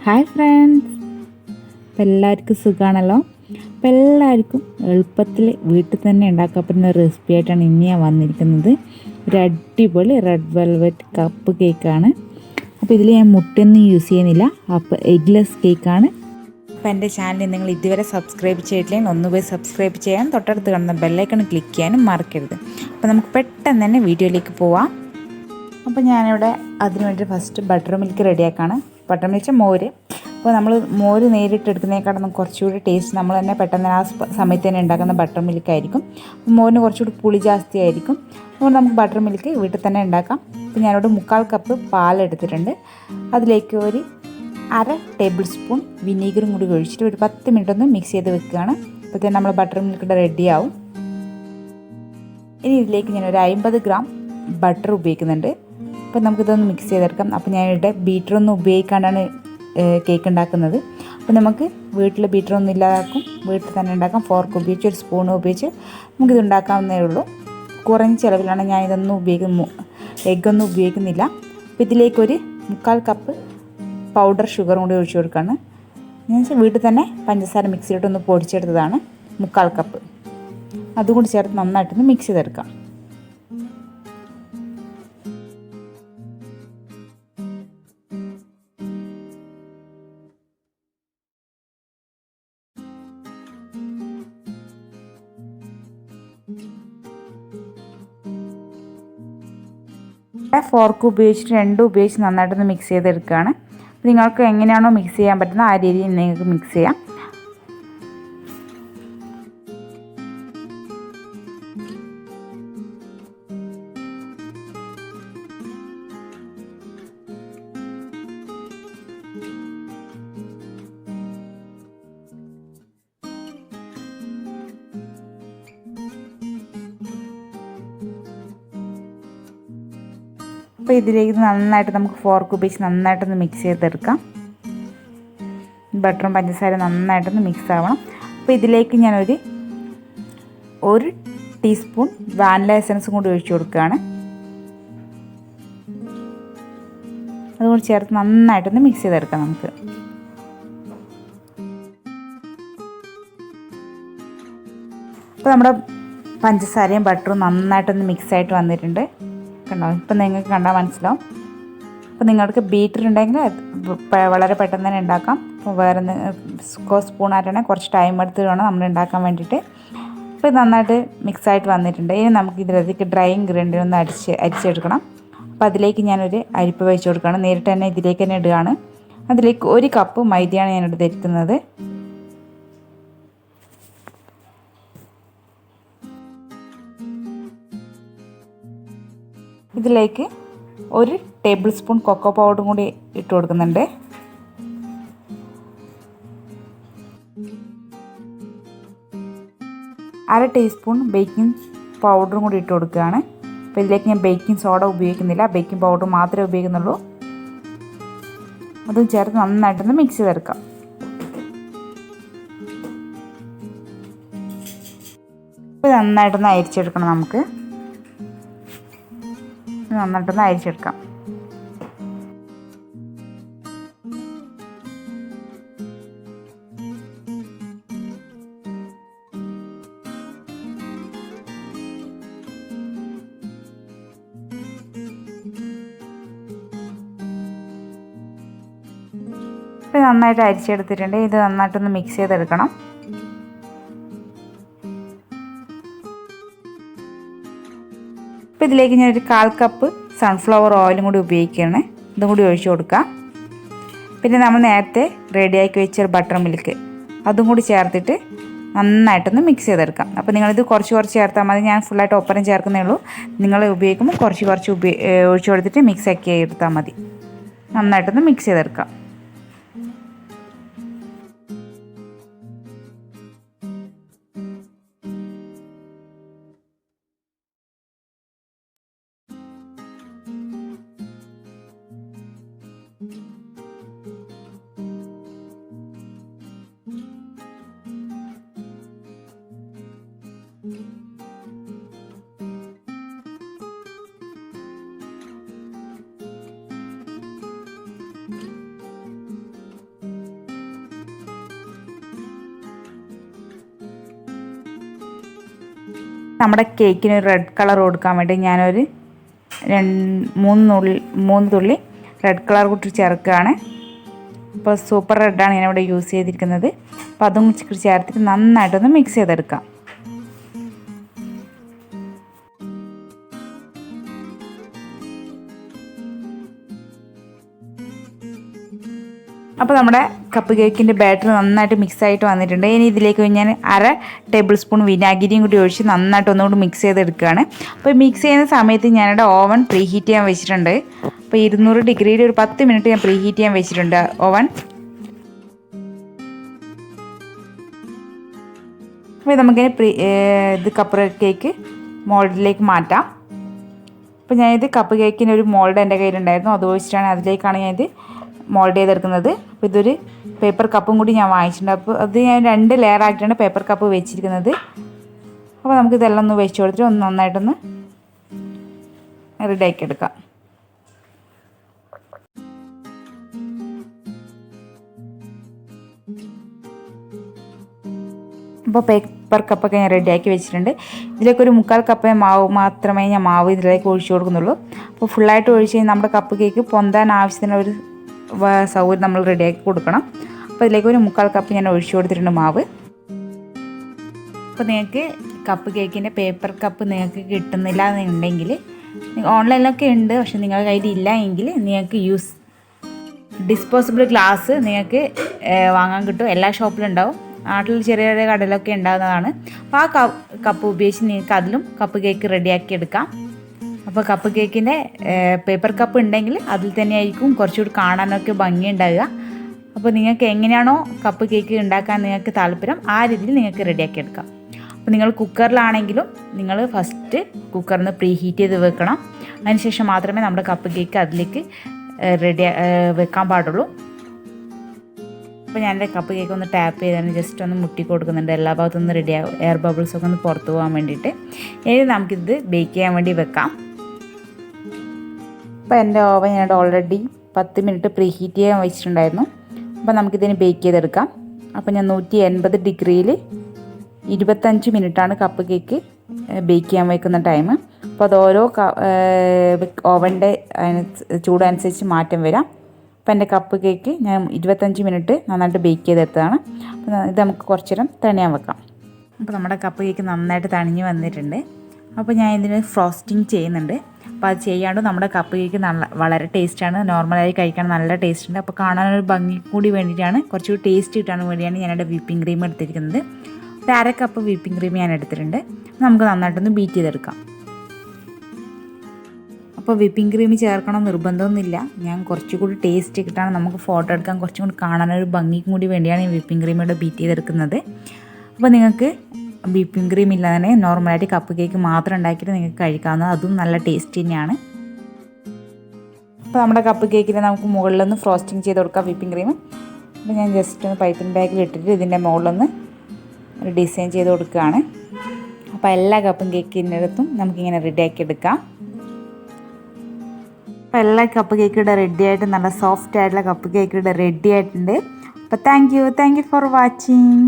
Hi friends, എല്ലാവർക്കും സുഖമാണല്ലോ. എല്ലാവർക്കും എളുപ്പത്തിൽ വീട്ടിൽ തന്നെ ഉണ്ടാക്കാൻ പറ്റുന്ന റെസിപ്പി ആയിട്ടാണ് ഇന്ന് ഞാൻ വന്നിരിക്കുന്നത്. ഒരു അടിപൊളി റെഡ് വെൽവെറ്റ് കപ്പ് കേക്കാണ്. അപ്പോൾ ഇതിൽ ഞാൻ മുട്ടയൊന്നും യൂസ് ചെയ്യുന്നില്ല. അപ്പോൾ എഗ്ലെസ് കേക്കാണ്. അപ്പോൾ എൻ്റെ ചാനൽ നിങ്ങൾ ഇതുവരെ സബ്സ്ക്രൈബ് ചെയ്തിട്ടില്ലെങ്കിൽ ഒന്ന് പോയി സബ്സ്ക്രൈബ് ചെയ്യാൻ, തൊട്ടടുത്ത് കാണുന്ന ബെല്ലൈക്കൺ ക്ലിക്ക് ചെയ്യാനും മറക്കരുത്. അപ്പോൾ നമുക്ക് പെട്ടെന്ന് തന്നെ വീഡിയോയിലേക്ക് പോവാം. അപ്പോൾ ഞാനിവിടെ അതിന് വേണ്ടി ഫസ്റ്റ് ബട്ടർ മിൽക്ക് റെഡിയാക്കാണ്. ബട്ടർ മിൽക്ക് മോര്. അപ്പോൾ നമ്മൾ മോര് നേരിട്ട് എടുക്കുന്നതിനേക്കാളും കുറച്ചുകൂടി ടേസ്റ്റ് നമ്മൾ തന്നെ പെട്ടെന്ന് ആ സമയത്ത് തന്നെ ഉണ്ടാക്കുന്ന ബട്ടർ മിൽക്ക് ആയിരിക്കും. അപ്പോൾ മോരിന് കുറച്ചുകൂടി പുളി ജാസ്തി ആയിരിക്കും. അപ്പോൾ നമുക്ക് ബട്ടർ മിൽക്ക് വീട്ടിൽ തന്നെ ഉണ്ടാക്കാം. അപ്പോൾ ഞാനിവിടെ 1/4 കപ്പ് പാലെടുത്തിട്ടുണ്ട്. അതിലേക്ക് ഒരു 1/2 ടേബിൾ സ്പൂൺ വിനീഗറും കൂടി ഒഴിച്ചിട്ട് ഒരു 10 മിനിറ്റ് ഒന്ന് മിക്സ് ചെയ്ത് വെക്കുകയാണ്. അപ്പോഴത്തേന് നമ്മൾ ബട്ടർ മിൽക്കിൻ്റെ റെഡിയാവും. ഇനി ഇതിലേക്ക് ഞാനൊരു 50 ഗ്രാം ബട്ടർ ഉപയോഗിക്കുന്നുണ്ട്. അപ്പോൾ നമുക്കിതൊന്ന് മിക്സ് ചെയ്തെടുക്കാം. അപ്പോൾ ഞാനിവിടെ ബീറ്ററൊന്നും ഉപയോഗിക്കാണ്ടാണ് കേക്ക് ഉണ്ടാക്കുന്നത്. അപ്പോൾ നമുക്ക് വീട്ടിൽ ബീറ്ററൊന്നും ഇല്ലാതാക്കും, വീട്ടിൽ തന്നെ ഉണ്ടാക്കാം. ഫോർക്ക് ഉപയോഗിച്ച് ഒരു സ്പൂൺ ഉപയോഗിച്ച് നമുക്കിത് ഉണ്ടാക്കാവുന്നതേ ഉള്ളൂ. കുറഞ്ഞ ചിലവിലാണ് ഞാനിതൊന്നും എഗ്ഗൊന്നും ഉപയോഗിക്കുന്നില്ല. അപ്പോൾ ഇതിലേക്കൊരു 1/4 കപ്പ് പൗഡർ ഷുഗറും കൂടി ഒഴിച്ചു കൊടുക്കുകയാണ്. ഞാൻ വീട്ടിൽ തന്നെ പഞ്ചസാര മിക്സിയിലിട്ടൊന്ന് പൊടിച്ചെടുത്തതാണ് 1/4 കപ്പ്. അതുകൂടി ചേർത്ത് നന്നായിട്ടൊന്ന് മിക്സ് ചെയ്തെടുക്കാം. ഫോർക്ക് ഉപയോഗിച്ചിട്ട് രണ്ടും ഉപയോഗിച്ച് നന്നായിട്ടൊന്ന് മിക്സ് ചെയ്തെടുക്കുകയാണ്. നിങ്ങൾക്ക് എങ്ങനെയാണോ മിക്സ് ചെയ്യാൻ പറ്റുന്നത് ആ രീതിയിൽ നിങ്ങൾക്ക് മിക്സ് ചെയ്യാം. അപ്പോൾ ഇതിലേക്ക് നന്നായിട്ട് നമുക്ക് ഫോർക്ക് ഉപയോഗിച്ച് നന്നായിട്ടൊന്ന് മിക്സ് ചെയ്തെടുക്കാം. ബട്ടറും പഞ്ചസാരയും നന്നായിട്ടൊന്ന് മിക്സ് ആവണം. അപ്പോൾ ഇതിലേക്ക് ഞാനൊരു 1 ടീസ്പൂൺ വാനില എസൻസും കൂടി ഒഴിച്ചു കൊടുക്കുകയാണ്. അതുകൊണ്ട് ചേർത്ത് നന്നായിട്ടൊന്ന് മിക്സ് ചെയ്തെടുക്കാം നമുക്ക്. അപ്പോൾ നമ്മുടെ പഞ്ചസാരയും ബട്ടറും നന്നായിട്ടൊന്ന് മിക്സായിട്ട് വന്നിട്ടുണ്ട്. കണ്ടോ, ഇപ്പം നിങ്ങൾക്ക് കണ്ടാൽ മനസ്സിലാവും. അപ്പോൾ നിങ്ങൾക്ക് ബീറ്റർ ഉണ്ടെങ്കിൽ വളരെ പെട്ടെന്ന് തന്നെ ഉണ്ടാക്കാം. അപ്പോൾ വേറെ സ്പൂണായിട്ടാണെങ്കിൽ കുറച്ച് ടൈം എടുത്ത് വേണം നമ്മൾ ഉണ്ടാക്കാൻ വേണ്ടിയിട്ട്. അപ്പോൾ ഇത് നന്നായിട്ട് മിക്സായിട്ട് വന്നിട്ടുണ്ട്. ഇനി നമുക്ക് ഇതിലേക്ക് ഡ്രൈ ഇൻഗ്രീഡിയൻ്റ് ഒന്ന് അരിച്ചെടുക്കണം. അപ്പോൾ അതിലേക്ക് ഞാനൊരു അരിപ്പ് വെച്ച് കൊടുക്കുകയാണ്. നേരിട്ട് തന്നെ ഇതിലേക്ക് തന്നെ ഇടുകയാണ്. അതിലേക്ക് 1 കപ്പ് മൈദയാണ് ഞാൻ എടുത്തിരിക്കുന്നത്. ഇതിലേക്ക് 1 ടേബിൾ സ്പൂൺ കൊക്കോ പൗഡറും കൂടി ഇട്ട് കൊടുക്കുന്നുണ്ട്. അര ടീസ്പൂൺ ബേക്കിംഗ് പൗഡറും കൂടി ഇട്ട് കൊടുക്കുകയാണ്. അപ്പോൾ ഇതിലേക്ക് ഞാൻ ബേക്കിംഗ് സോഡ ഉപയോഗിക്കുന്നില്ല, ബേക്കിംഗ് പൗഡർ മാത്രമേ ഉപയോഗിക്കുന്നുള്ളൂ. അതും ചേർത്ത് നന്നായിട്ടൊന്ന് മിക്സ് ചെയ്തെടുക്കാം. അപ്പോൾ നന്നായിട്ടൊന്ന് അരിച്ചെടുക്കണം. നമുക്ക് നന്നായിട്ടൊന്ന് അരിച്ചെടുക്കാം. ഇപ്പോൾ നന്നായിട്ട് അരിച്ചെടുത്തിട്ടുണ്ട്. ഇത് നന്നായിട്ടൊന്ന് മിക്സ് ചെയ്തെടുക്കണം. അപ്പോൾ ഇതിലേക്ക് ഞാനൊരു 1/4 കപ്പ് സൺഫ്ലവർ ഓയിലും കൂടി ഉപയോഗിക്കുകയാണ്. ഇതും കൂടി ഒഴിച്ചു കൊടുക്കാം. പിന്നെ നമ്മൾ നേരത്തെ റെഡിയാക്കി വെച്ച ബട്ടർ മിൽക്ക് അതും കൂടി ചേർത്തിട്ട് നന്നായിട്ടൊന്ന് മിക്സ് ചെയ്തെടുക്കാം. അപ്പോൾ നിങ്ങളിത് കുറച്ച് ചേർത്താൽ മതി. ഞാൻ ഫുള്ളായിട്ട് ഒപ്പരം ചേർക്കുന്നേ ഉള്ളൂ. നിങ്ങൾ ഉപയോഗിക്കുമ്പോൾ കുറച്ച് ഒഴിച്ചു കൊടുത്തിട്ട് മിക്സ് ആക്കി എടുത്താൽ മതി. നന്നായിട്ടൊന്ന് മിക്സ് ചെയ്തെടുക്കാം. നമ്മുടെ കേക്കിന് ഒരു റെഡ് കളർ കൊടുക്കാൻ വേണ്ടി ഞാനൊരു മൂന്ന് തുള്ളി റെഡ് കളർ കൂട്ടി ചേർക്കുകയാണ്. അപ്പോൾ സൂപ്പർ റെഡാണ് ഞാനിവിടെ യൂസ് ചെയ്തിരിക്കുന്നത്. അപ്പോൾ അതും ചേർത്തിട്ട് നന്നായിട്ടൊന്ന് മിക്സ് ചെയ്തെടുക്കാം. അപ്പോൾ നമ്മുടെ കപ്പ് കേക്കിൻ്റെ ബാറ്റർ നന്നായിട്ട് മിക്സായിട്ട് വന്നിട്ടുണ്ട്. ഇനി ഇതിലേക്ക് ഞാൻ 1/2 ടേബിൾ സ്പൂൺ വിനാഗിരിയും കൂടി ഒഴിച്ച് നന്നായിട്ട് ഒന്നുകൂടി മിക്സ് ചെയ്തെടുക്കുകയാണ്. അപ്പോൾ മിക്സ് ചെയ്യുന്ന സമയത്ത് ഞാനിവിടെ ഓവൻ പ്രീ ഹീറ്റ് ചെയ്യാൻ വെച്ചിട്ടുണ്ട്. അപ്പോൾ 200 ഡിഗ്രിയിൽ ഒരു 10 മിനിറ്റ് ഞാൻ പ്രീ ഹീറ്റ് ചെയ്യാൻ വെച്ചിട്ടുണ്ട് ഓവൻ. അപ്പോൾ നമുക്കിനി ഇത് കപ്പ് കേക്ക് മോൾഡിലേക്ക് മാറ്റാം. അപ്പോൾ ഞാനിത് കപ്പ് കേക്കിന് ഒരു മോൾഡ് എൻ്റെ കയ്യിലുണ്ടായിരുന്നു, അത് വെച്ചിട്ടാണ് അതിലേക്കാണ് ഞാനിത് മോൾഡ് ചെയ്തെടുക്കുന്നത്. അപ്പോൾ ഇതൊരു പേപ്പർ കപ്പും കൂടി ഞാൻ വാങ്ങിച്ചിട്ടുണ്ട്. അപ്പോൾ അത് ഞാൻ 2 ലെയർ ആക്കിയിട്ടാണ് പേപ്പർ കപ്പ് വെച്ചിരിക്കുന്നത്. അപ്പോൾ നമുക്കിതെല്ലാം ഒന്ന് വെച്ച് കൊടുത്തിട്ട് ഒന്ന് നന്നായിട്ടൊന്ന് റെഡിയാക്കി എടുക്കാം. അപ്പോൾ പേപ്പർ കപ്പൊക്കെ ഞാൻ റെഡിയാക്കി വെച്ചിട്ടുണ്ട്. ഇതിലേക്ക് ഒരു 3/4 കപ്പ് മാത്രമേ ഞാൻ മാവ് ഇതിലേക്ക് ഒഴിച്ചു കൊടുക്കുന്നുള്ളൂ. അപ്പോൾ ഫുള്ളായിട്ട് ഒഴിച്ച് കഴിഞ്ഞാൽ നമ്മുടെ കപ്പ് കേക്ക് പൊന്താൻ ആവശ്യത്തിന് ഒരു സൗകര്യം നമ്മൾ റെഡിയാക്കി കൊടുക്കണം. അപ്പോൾ ഇതിലേക്ക് ഒരു 3/4 കപ്പ് ഞാൻ ഒഴിച്ചു കൊടുത്തിട്ടുണ്ട് മാവ്. അപ്പോൾ നിങ്ങൾക്ക് കപ്പ് കേക്കിൻ്റെ പേപ്പർ കപ്പ് നിങ്ങൾക്ക് കിട്ടുന്നില്ല എന്നുണ്ടെങ്കിൽ ഓൺലൈനിലൊക്കെ ഉണ്ട്, പക്ഷെ നിങ്ങളുടെ കയ്യിൽ ഇല്ല എങ്കിൽ നിങ്ങൾക്ക് ഡിസ്പോസിബിൾ ഗ്ലാസ് നിങ്ങൾക്ക് വാങ്ങാൻ കിട്ടും. എല്ലാ ഷോപ്പിലും ഉണ്ടാവും, നാട്ടിൽ ചെറിയ ചെറിയ കടയിലൊക്കെ ഉണ്ടാകുന്നതാണ്. അപ്പോൾ ആ കപ്പ് ഉപയോഗിച്ച് നിങ്ങൾക്ക് അതിലും കപ്പ് കേക്ക് റെഡിയാക്കി എടുക്കാം. അപ്പോൾ കപ്പ് കേക്കിൻ്റെ പേപ്പർ കപ്പ് ഉണ്ടെങ്കിൽ അതിൽ തന്നെയായിരിക്കും കുറച്ചുകൂടി കാണാനൊക്കെ ഭംഗി ഉണ്ടാവുക. അപ്പോൾ നിങ്ങൾക്ക് എങ്ങനെയാണോ കപ്പ് കേക്ക് ഉണ്ടാക്കാൻ നിങ്ങൾക്ക് താല്പര്യം ആ രീതിയിൽ നിങ്ങൾക്ക് റെഡിയാക്കി എടുക്കാം. അപ്പോൾ നിങ്ങൾ കുക്കറിലാണെങ്കിലും നിങ്ങൾ ഫസ്റ്റ് കുക്കറിൽ നിന്ന് പ്രീ ഹീറ്റ് ചെയ്ത് വെക്കണം. അതിനുശേഷം മാത്രമേ നമ്മുടെ കപ്പ് കേക്ക് അതിലേക്ക് വെക്കാൻ പാടുള്ളൂ. അപ്പോൾ ഞാൻ എൻ്റെ കപ്പ് കേക്ക് ഒന്ന് ടാപ്പ് ചെയ്താണ് ജസ്റ്റ് ഒന്ന് മുട്ടി കൊടുക്കുന്നുണ്ട്, എല്ലാ ഭാഗത്തും ഒന്ന് റെഡിയാകും, എയർ ബബിൾസൊക്കെ ഒന്ന് പുറത്ത് പോകാൻ വേണ്ടിയിട്ട്. ഇനി നമുക്കിത് ബേക്ക് ചെയ്യാൻ വേണ്ടി വെക്കാം. അപ്പോൾ എൻ്റെ ഓവൻ ഞാൻ ഓൾറെഡി 10 മിനിറ്റ് പ്രീ ഹീറ്റ് ചെയ്യാൻ വെച്ചിട്ടുണ്ടായിരുന്നു. അപ്പോൾ നമുക്കിതിന് ബേക്ക് ചെയ്തെടുക്കാം. അപ്പോൾ ഞാൻ 180 ഡിഗ്രിയിൽ 25 മിനിറ്റാണ് കപ്പ് കേക്ക് ബേക്ക് ചെയ്യാൻ വയ്ക്കുന്ന ടൈം. അപ്പോൾ അത് ഓരോ ഓവൻ്റെ ചൂടനുസരിച്ച് മാറ്റം വരാം. അപ്പോൾ എൻ്റെ കപ്പ് കേക്ക് ഞാൻ 25 മിനിറ്റ് നന്നായിട്ട് ബേക്ക് ചെയ്തെടുത്തതാണ്. അപ്പോൾ ഇത് നമുക്ക് കുറച്ച് നേരം തണിയാൻ വെക്കാം. അപ്പോൾ നമ്മുടെ കപ്പ് കേക്ക് നന്നായിട്ട് തണിഞ്ഞ് വന്നിട്ടുണ്ട്. അപ്പോൾ ഞാൻ ഇതിന് ഫ്രോസ്റ്റിംഗ് ചെയ്യുന്നുണ്ട്. അപ്പോൾ അത് ചെയ്യാണ്ട് നമ്മുടെ കപ്പ് കേക്ക് വളരെ ടേസ്റ്റാണ്, നോർമലായി കഴിക്കാൻ നല്ല ടേസ്റ്റ് ഉണ്ട്. അപ്പോൾ കാണാനൊരു ഭംഗി കൂടി വേണ്ടിയിട്ടാണ്, കുറച്ചുകൂടി ടേസ്റ്റ് കിട്ടാൻ വേണ്ടിയാണ് ഞാനിവിടെ വിപ്പിംഗ് ക്രീം എടുത്തിരിക്കുന്നത്. ഒരു 1/2 കപ്പ് വിപ്പിംഗ് ക്രീം ഞാൻ എടുത്തിട്ടുണ്ട്. നമുക്ക് നന്നായിട്ടൊന്ന് ബീറ്റ് ചെയ്തെടുക്കാം. അപ്പോൾ വിപ്പിംഗ് ക്രീം ചേർക്കണം നിർബന്ധമൊന്നുമില്ല, ഞാൻ കുറച്ചുകൂടി ടേസ്റ്റ് കിട്ടാണ്, നമുക്ക് ഫോട്ടോ എടുക്കാൻ കുറച്ചും കൂടി കാണാനൊരു ഭംഗിക്കും കൂടി വേണ്ടിയാണ് ഈ വിപ്പിംഗ് ക്രീം ഇവിടെ ബീറ്റ് ചെയ്തെടുക്കുന്നത്. അപ്പോൾ നിങ്ങൾക്ക് വിപ്പിംഗ് ക്രീം ഇല്ലാതെ തന്നെ നോർമലായിട്ട് കപ്പ് കേക്ക് മാത്രം ഉണ്ടാക്കിയിട്ട് നിങ്ങൾക്ക് കഴിക്കാവുന്നത്, അതും നല്ല ടേസ്റ്റ് തന്നെയാണ്. അപ്പോൾ നമ്മുടെ കപ്പ് കേക്കിൽ നമുക്ക് മുകളിലൊന്ന് ഫ്രോസ്റ്റിംഗ് ചെയ്ത് കൊടുക്കാം വിപ്പിംഗ് ക്രീം. അപ്പോൾ ഞാൻ ജസ്റ്റ് ഒന്ന് പൈപ്പിംഗ് ബാഗിൽ ഇട്ടിട്ട് ഇതിൻ്റെ മുകളിലൊന്ന് ഒരു ഡിസൈൻ ചെയ്ത് കൊടുക്കുകയാണ്. അപ്പോൾ എല്ലാ കപ്പും കേക്കിൻ്റെ അടുത്തും നമുക്കിങ്ങനെ റെഡിയാക്കി എടുക്കാം. അപ്പോൾ എല്ലാ കപ്പ് കേക്ക് ഇവിടെ റെഡി ആയിട്ട് നല്ല സോഫ്റ്റ് ആയിട്ടുള്ള കപ്പ് കേക്ക് ഇവിടെ റെഡി ആയിട്ടുണ്ട്. അപ്പോൾ താങ്ക് യു ഫോർ വാച്ചിങ്.